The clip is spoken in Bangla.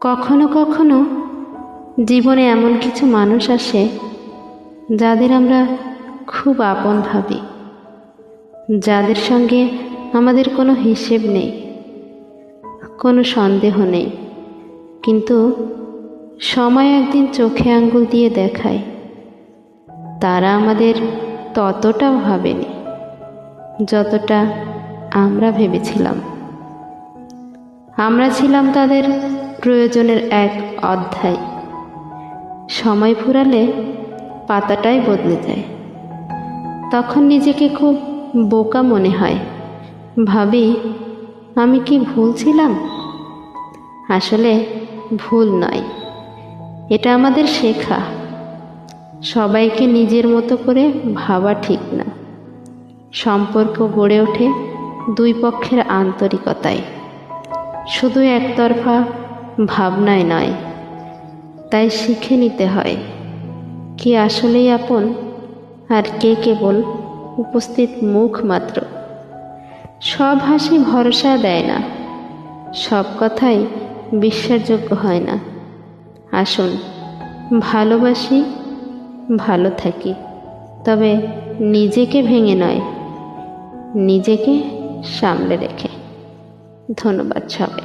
কখনো কখনো জীবনে এমন কিছু মানুষ আসে যাদের আমরা খুব আপন ভাবি, যাদের সঙ্গে আমাদের কোনো হিসেব নেই, কোনো সন্দেহ নেই, কিন্তু সময় একদিন চোখে আঙ্গুল দিয়ে দেখায় তারা আমাদের ততটাও ভাবেনি যতটা আমরা ভেবেছিলাম। আমরা ছিলাম তাদের প্রয়োজনের এক অধ্যায়। সময় ফুরালে পাতাটাই বদলে যায়। তখন নিজেকে খুব বোকা মনে হয়, ভাবি আমি কি ভুল ছিলাম? আসলে ভুল নয়, এটা আমাদের শেখা। সবাইকে নিজের মতো করে ভাবা ঠিক না। সম্পর্ক গড়ে ওঠে দুই পক্ষের আন্তরিকতায়, শুধু একতরফা ভাবনায় নয়। তাই শিখে নিতে হয় কে আসলেই আপন আর কে কেবল উপস্থিত মুখ মাত্র। সব হাসি ভরসা দেয় না, সব কথাই বিশ্বাসযোগ্য হয় না। আসুন ভালোবাসি, ভালো থাকি, তবে নিজেকে ভেঙে নয়, নিজেকে সামলে রেখে। ধন্যবাদ সবাই।